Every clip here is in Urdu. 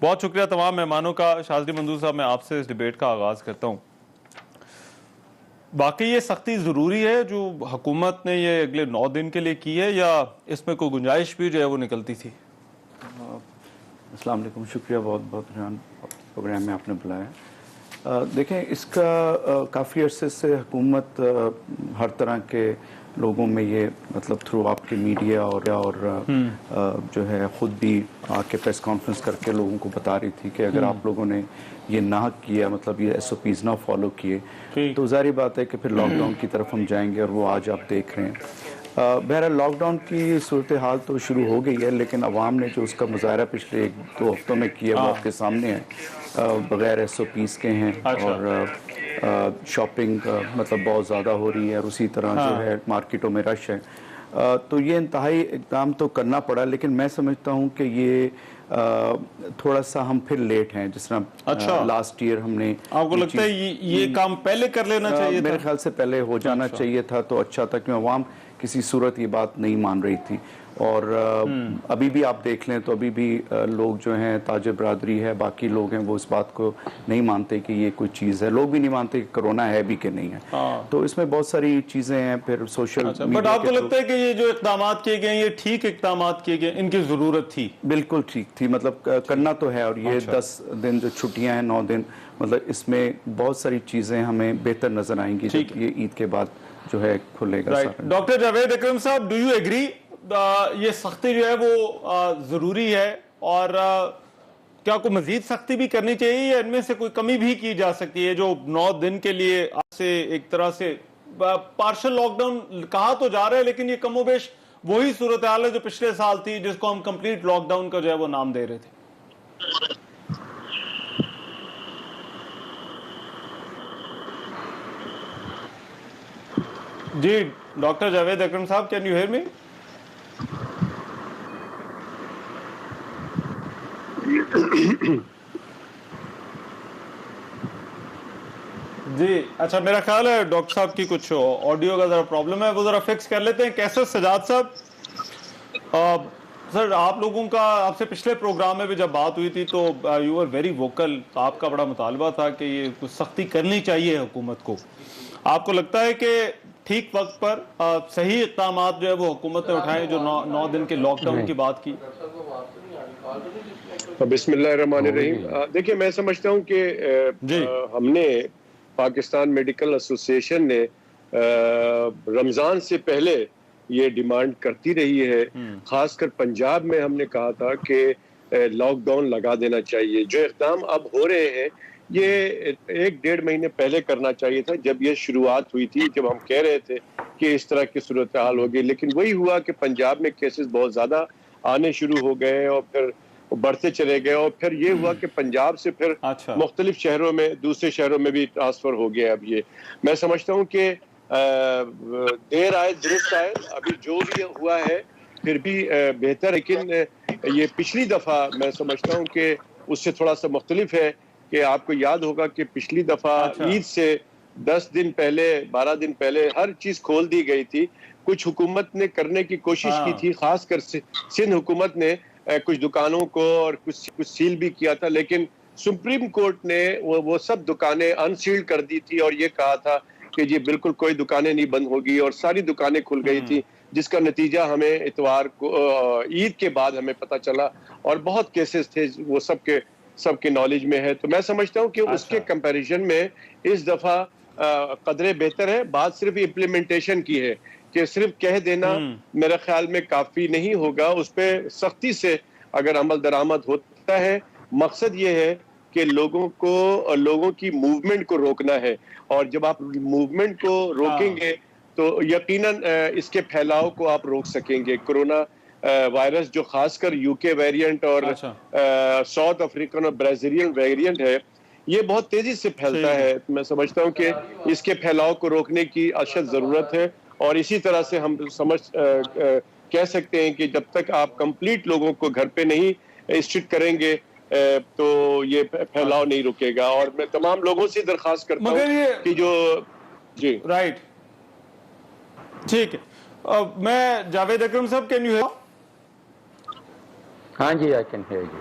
بہت شکریہ تمام مہمانوں کا. شاذلی منظور صاحب, میں آپ سے اس ڈیبیٹ کا آغاز کرتا ہوں. باقی یہ سختی ضروری ہے جو حکومت نے یہ اگلے 9 دن کے لیے کی ہے, یا اس میں کوئی گنجائش بھی جو ہے وہ نکلتی تھی؟ السلام علیکم, شکریہ بہت بہت جان پروگرام میں آپ نے بلایا. دیکھیں, اس کا کافی عرصے سے حکومت ہر طرح کے لوگوں میں یہ مطلب تھرو آپ کے میڈیا اور جو ہے خود بھی آ کے پریس کانفرنس کر کے لوگوں کو بتا رہی تھی کہ اگر آپ لوگوں نے یہ نہ کیا, مطلب یہ ایس او پیز نہ فالو کیے, تو ظاہری بات ہے کہ پھر لاک ڈاؤن کی طرف ہم جائیں گے, اور وہ آج آپ دیکھ رہے ہیں. بہرحال لاک ڈاؤن کی صورتحال تو شروع ہو گئی ہے, لیکن عوام نے جو اس کا مظاہرہ پچھلے 1-2 ہفتوں میں کیا وہ آپ کے سامنے ہے. بغیر ایس او پیز کے ہیں, اور شاپنگ مطلب بہت زیادہ ہو رہی ہے, اور اسی طرح جو ہے مارکیٹوں میں رش ہے. تو یہ انتہائی اقدام تو کرنا پڑا, لیکن میں سمجھتا ہوں کہ یہ تھوڑا سا ہم پھر لیٹ ہیں. جس طرح لاسٹ ایئر ہم نے, آپ کو لگتا ہے یہ کام پہلے کر لینا چاہیے تھا؟ میرے خیال سے پہلے ہو جانا چاہیے تھا تو اچھا تھا, کیوں عوام کسی صورت یہ بات نہیں مان رہی تھی. اور ابھی بھی آپ دیکھ لیں تو ابھی بھی لوگ جو ہیں, تاجر برادری ہے, باقی لوگ ہیں, وہ اس بات کو نہیں مانتے کہ یہ کوئی چیز ہے. لوگ بھی نہیں مانتے کہ کرونا ہے بھی کہ نہیں ہے. تو اس میں بہت ساری چیزیں ہیں. پھر سوشل میڈیا, بٹ آپ کو لگتا ہے کہ یہ جو اقدامات کیے گئے, یہ ٹھیک اقدامات کیے گئے, ان کی ضرورت تھی؟ بالکل ٹھیک تھی, مطلب کرنا تو ہے. اور یہ 10 دن جو چھٹیاں ہیں, 9 دن, مطلب اس میں بہت ساری چیزیں ہمیں بہتر نظر آئیں گی جب یہ عید کے بعد جو ہے کھلے گا. ڈاکٹر جاوید اکرم صاحب, ڈو یو ایگری یہ سختی جو ہے وہ ضروری ہے, اور کیا کوئی مزید سختی بھی کرنی چاہیے, یا ان میں سے کوئی کمی بھی کی جا سکتی ہے؟ جو 9 دن کے لیے آج سے ایک طرح سے پارشل لاک ڈاؤن کہا تو جا رہا ہے, لیکن یہ کم و بیش وہی صورتحال ہے جو پچھلے سال تھی, جس کو ہم کمپلیٹ لاک ڈاؤن کا جو ہے وہ نام دے رہے تھے. جی ڈاکٹر جاوید اکرم صاحب, کین یو ہیئر می؟ جی اچھا, میرا خیال ہے ڈاکٹر صاحب کی کچھ آڈیو کا ذرا پرابلم ہے, وہ ذرا فکس کر لیتے ہیں. کیسے سجاد صاحب, سر آپ لوگوں کا, آپ سے پچھلے پروگرام میں بھی جب بات ہوئی تھی تو یو آر ویری ووکل, آپ کا بڑا مطالبہ تھا کہ یہ کچھ سختی کرنی چاہیے حکومت کو. آپ کو لگتا ہے کہ ٹھیک وقت پر صحیح اقدامات جو ہے وہ حکومت نے اٹھائے, جو 9 دن کے لاک ڈاؤن کی بات کی؟ بسم اللہ الرحمن الرحیم. دیکھیں, میں سمجھتا ہوں کہ ہم نے, پاکستان میڈیکل ایسوسیشن نے رمضان سے پہلے یہ ڈیمانڈ کرتی رہی ہے. خاص کر پنجاب میں ہم نے کہا تھا کہ لاک ڈاؤن لگا دینا چاہیے. جو اقدام اب ہو رہے ہیں یہ 1-1.5 مہینے پہلے کرنا چاہیے تھا, جب یہ شروعات ہوئی تھی, جب ہم کہہ رہے تھے کہ اس طرح کی صورتحال ہوگی. لیکن وہی ہوا کہ پنجاب میں کیسز بہت زیادہ آنے شروع ہو گئے, اور پھر بڑھتے چلے گئے, اور پھر یہ ہوا کہ پنجاب سے پھر مختلف شہروں میں, دوسرے شہروں میں بھی ٹرانسفر ہو گیا. اب یہ میں سمجھتا ہوں کہ دیر آئے درست آئے, ابھی جو بھی ہوا ہے پھر بھی بہتر. لیکن یہ پچھلی دفعہ میں سمجھتا ہوں کہ اس سے تھوڑا سا مختلف ہے, کہ آپ کو یاد ہوگا کہ پچھلی دفعہ عید سے 10 دن پہلے, 12 دن پہلے ہر چیز کھول دی گئی تھی. کچھ حکومت نے کرنے کی کوشش کی تھی, خاص کر سندھ حکومت نے کچھ دکانوں کو اور کچھ سیل بھی کیا تھا, لیکن سپریم کورٹ نے وہ سب دکانیں انسیل کر دی تھی, اور یہ کہا تھا کہ یہ بالکل کوئی دکانیں نہیں بند ہوگی, اور ساری دکانیں کھل گئی تھی, جس کا نتیجہ ہمیں اتوار کو عید کے بعد ہمیں پتہ چلا, اور بہت کیسز تھے, وہ سب کے نالج میں ہے. تو میں سمجھتا ہوں کہ اس کے کمپیریزن میں اس دفعہ قدرے بہتر ہے. بات صرف امپلیمنٹیشن کی ہے, کہ صرف کہہ دینا میرے خیال میں کافی نہیں ہوگا. اس پہ سختی سے اگر عمل درآمد ہوتا ہے, مقصد یہ ہے کہ لوگوں کی موومنٹ کو روکنا ہے, اور جب آپ موومنٹ کو روکیں گے تو یقیناً اس کے پھیلاؤ کو آپ روک سکیں گے. کرونا وائرس جو خاص کر یو کے ویریئنٹ اور ساؤتھ افریقن اور برازیلین ویریئنٹ ہے, یہ بہت تیزی سے پھیلتا ہے. میں سمجھتا ہوں کہ اس کے پھیلاؤ کو روکنے کی اشد ضرورت ہے, اور اسی طرح سے ہم کہہ سکتے ہیں کہ جب تک آپ کمپلیٹ لوگوں کو گھر پہ نہیں اسٹرکٹ کریں گے تو یہ پھیلاؤ نہیں رکے گا. اور میں تمام لوگوں سے درخواست کرتا ہوں کہ جو جی رائٹ, ٹھیک ہے. میں جاوید اکرم صاحب, کین یو ہیئر؟ ہاں جی, آئی کین ہیئر یو.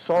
100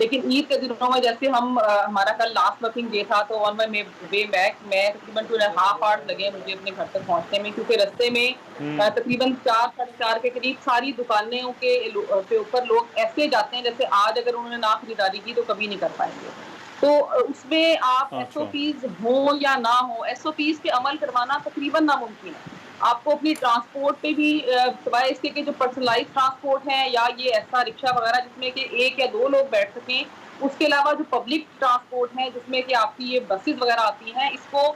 لیکن عید کے دنوں میں جیسے ہمارا کل لاسٹ ورکنگ ڈے تھا تو آن مائی وے بیک میں تقریباً 2.5 hours لگے مجھے اپنے گھر تک پہنچنے میں، کیونکہ رستے میں تقریباً 4-4:30 کے قریب ساری دکانوں کے اوپر لوگ ایسے جاتے ہیں جیسے آج اگر انہوں نے نہ خریداری کی تو کبھی نہیں کر پائیں گے. تو اس میں آپ ایس او پیز ہوں یا نہ ہوں، ایس او پیز پہ عمل کروانا تقریباً ناممکن ہے. آپ کو اپنی ٹرانسپورٹ پہ بھی سوائے اس کے کہ جو پرسنلائز ٹرانسپورٹ ہے یا یہ ایسا رکشہ وغیرہ جس میں کہ 1 یا 2 لوگ بیٹھ سکیں، اس کے علاوہ جو پبلک ٹرانسپورٹ ہے جس میں کہ آپ کی یہ بسز وغیرہ آتی ہیں، اس کو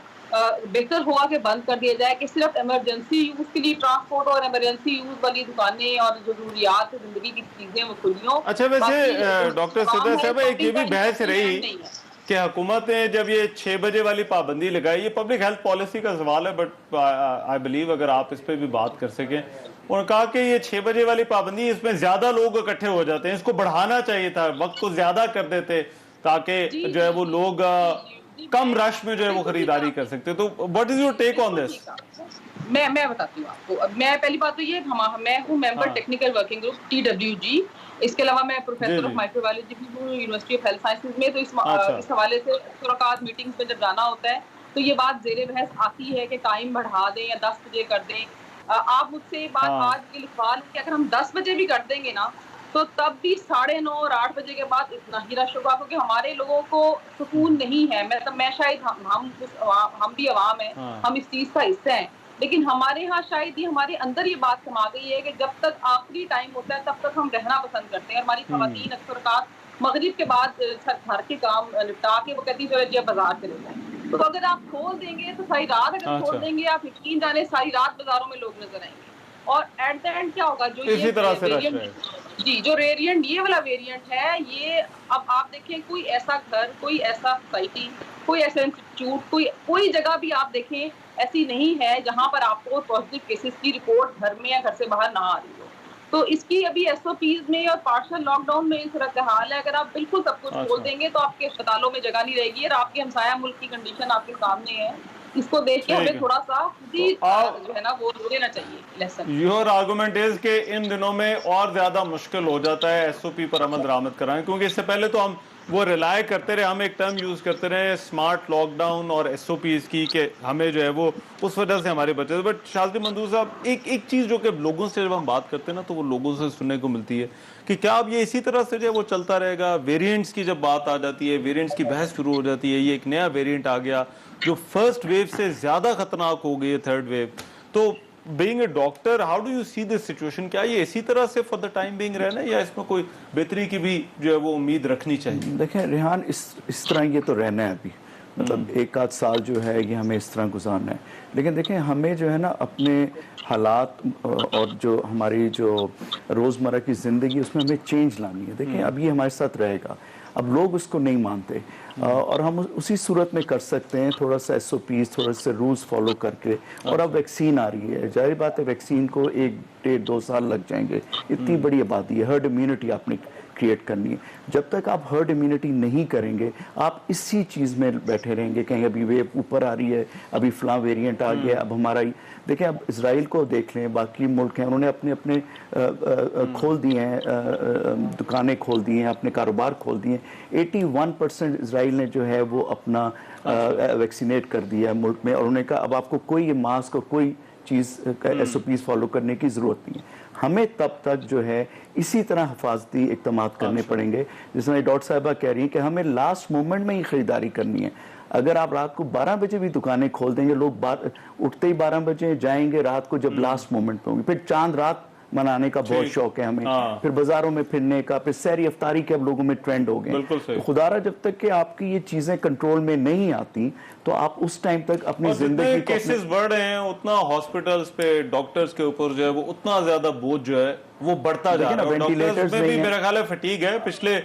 بہتر ہوا کہ بند کر دیا جائے کہ صرف ایمرجنسی یوز کے لیے ٹرانسپورٹ اور ایمرجنسی یوز والی دکانیں اور جو ضروریات زندگی کی چیزیں وہ کھلی ہوں. اچھا ویسے ڈاکٹر سدھا صاحب ایک یہ بھی بحث رہی کہ حکومت نے جب یہ 6 بجے والی پابندی لگائی، یہ پبلک ہیلتھ پالیسی کا سوال ہے، بٹ آئی بلیو اگر آپ اس پہ بھی بات کر سکیں. انہوں نے کہا کہ یہ 6 بجے والی پابندی، اس میں زیادہ لوگ اکٹھے ہو جاتے ہیں، اس کو بڑھانا چاہیے تھا، وقت کو زیادہ کر دیتے تاکہ جو ہے وہ لوگ کم رش میں جو ہے وہ خریداری کر سکتے. تو واٹ از یور ٹیک آن دس؟ میں بتاتی ہوں آپ کو. میں پہلی بات تو یہ میں ہوں ممبر ٹیکنیکل ورکنگ گروپ TWG. اس کے علاوہ میں پروفیسر آف مائکرو بایولوجی بھی ہوں یونیورسٹی آف ہیلتھ سائنسز میں. تو اس حوالے سے اکثر اوقات میٹنگز پہ جب جانا ہوتا ہے تو یہ بات زیر بحث آتی ہے کہ ٹائم بڑھا دیں یا 10 بجے کر دیں. آپ مجھ سے بات آج یہ لکھوا لیں کہ اگر ہم 10 بجے بھی کر دیں گے نا تو تب بھی 9:30 اور 8 بجے کے بعد اتنا ہی رش ہوگا، کیونکہ ہمارے لوگوں کو سکون نہیں ہے. میں شاید ہم بھی عوام ہیں، ہم اس چیز کا حصہ ہیں، لیکن ہمارے ہاں شاید یہ ہمارے اندر یہ بات سما گئی ہے کہ جب تک آخری ٹائم ہوتا ہے تب تک ہم رہنا پسند کرتے ہیں. ہماری خواتین اکثر اوقات مغرب کے بعد گھر کے کام نپٹا کے وہ کہتی چلو جی بازار چلے جائیں. تو اگر آپ کھول دیں گے تو ساری رات اگر چھوڑ دیں گے آپ یقین جانے ساری رات بازاروں میں لوگ نظر آئیں گے. اور ایٹ دا اینڈ کیا ہوگا، جو اسی طرح سے رش ہے جو ویریئنٹ یہ والا ویریئنٹ ہے، یہ اب آپ دیکھیں کوئی ایسا گھر، کوئی ایسا سوسائٹی، کوئی ایسا انسٹیٹیوٹ، کوئی جگہ بھی آپ دیکھیں ایسی نہیں ہے جہاں پر آپ کو پازیٹیو کیسز کی رپورٹ گھر میں یا گھر سے باہر نہ آ رہی ہو. تو اس کی ابھی ایس او پیز میں اور پارشل لاک ڈاؤن میں صورتحال ہے. اگر آپ بالکل سب کچھ کھول دیں گے تو آپ کے اسپتالوں میں جگہ نہیں رہے گی. اور آپ کے ہمسایہ ملک کی کنڈیشن آپ کے سامنے ہے، اس کو دیکھ کے ہمیں تھوڑا سا جو ہے نا وہ لینا چاہیے لیسن. یور آرگومنٹ از کہ ان دنوں میں اور زیادہ مشکل ہو جاتا ہے ایس او پی پر عمل درآمد کرائیں، کیونکہ اس سے پہلے تو ہم وہ ریلائے کرتے رہے، ہم ایک ٹرم یوز کرتے رہے اسمارٹ لاک ڈاؤن اور ایس او پیز کی، کہ ہمیں جو ہے وہ اس وجہ سے ہمارے بچے. بٹ شاذلی منظور صاحب، ایک چیز جو کہ لوگوں سے جب ہم بات کرتے ہیں نا تو وہ لوگوں سے سننے کو ملتی ہے کہ کیا اب یہ اسی طرح سے جو ہے وہ چلتا رہے گا؟ ویریئنٹس کی جب بات آ جاتی ہے، ویریئنٹس کی بحث شروع ہو جاتی ہے. یہ ایک نیا ویریئنٹ آ گیا جو فرسٹ ویو سے زیادہ خطرناک ہو گئی ہے، تھرڈ ویو. تو being a doctor, how do you see this situation? کیا یہ اسی طرح سے for the time being رہنا ہے یا اس میں کوئی بہتری کی بھی جو ہے وہ امید رکھنی چاہیے؟ دیکھیں ریحان، اس طرح یہ تو رہنا ہے ابھی، مطلب 1 آدھ سال جو ہے یہ ہمیں اس طرح گزارنا ہے. لیکن دیکھیں ہمیں جو ہے نا اپنے حالات اور جو ہماری جو روزمرہ کی زندگی اس میں ہمیں چینج لانی ہے. دیکھیں اب یہ ہمارے ساتھ رہے گا، اب لوگ اس کو نہیں مانتے اور ہم اسی صورت میں کر سکتے ہیں تھوڑا سا ایس او پیز، تھوڑا سا رولز فالو کر کے. اور اب ویکسین آ رہی ہے، ظاہر بات ہے ویکسین کو 1-1.5-2 سال لگ جائیں گے. اتنی بڑی آبادی ہے، ہرڈ امیونٹی آپ نے کریٹ کرنی ہے. جب تک آپ ہرڈ امیونٹی نہیں کریں گے آپ اسی چیز میں بیٹھے رہیں گے، کہیں ابھی ویو اوپر آ رہی ہے، ابھی فلاں ویریئنٹ آ گیا، اب ہمارا ہی. دیکھیں اب اسرائیل کو دیکھ لیں، باقی ملک ہیں، انہوں نے اپنے کھول دیے ہیں، دکانیں کھول دی ہیں، اپنے کاروبار کھول دیے ہیں. 81% اسرائیل نے جو ہے وہ اپنا ویکسینیٹ کر دیا ہے ملک میں. اور انہوں نے کہا اب آپ کو کوئی ماسک اور کوئی چیز ایس او پیز فالو کرنے کی ضرورت نہیں ہے. ہمیں تب تک جو ہے اسی طرح حفاظتی اقدامات کرنے پڑیں گے. جس میں ڈاکٹر صاحبہ کہہ رہی ہیں کہ ہمیں لاسٹ مومنٹ میں ہی خریداری کرنی ہے. اگر آپ رات کو 12 بجے بھی دکانیں کھول دیں گے، لوگ اٹھتے ہی 12 بجے جائیں گے رات کو جب لاسٹ مومنٹ پہ ہوں گے. پھر چاند رات منانے کا بہت شوق ہے ہمیں، پھر بازاروں میں پھرنے کا، پھر سحری افطاری کے اب لوگوں میں ٹرینڈ ہو گئے. تو خدا را جب تک کہ آپ کی یہ چیزیں کنٹرول میں نہیں آتی تو آپ اس ٹائم تک اپنی زندگی کو کیسز بڑھ رہے ہیں اتنا ہاسپٹلز پہ ڈاکٹرز کے اوپر جو ہے وہ اتنا زیادہ بوجھ جو ہے وہ بڑھتا جا رہا ہے. ڈاکٹرز میں بھی میرا خیال ہے فٹیگ ہے. پچھلے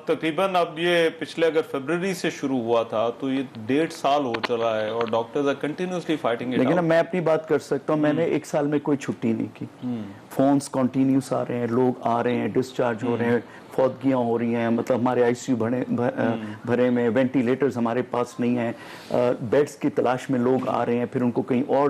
تقریباً اب یہ پچھلے اگر فیبرری سے شروع ہوا تھا تو یہ 1.5 سال ہو چلا ہے اور doctors are continuously fighting it out. لیکن میں اپنی بات کر سکتا ہوں، میں نے 1 سال میں کوئی چھٹی نہیں کی. فونز کنٹینیوس آ رہے ہیں، لوگ آ رہے ہیں، ڈسچارج ہو رہے ہیں، فوتگیاں ہو رہی ہیں. مطلب ہمارے آئی سی یو بھرے میں، وینٹیلیٹرز ہمارے پاس نہیں ہیں، بیڈز کی تلاش میں لوگ آ رہے ہیں، پھر ان کو کہیں اور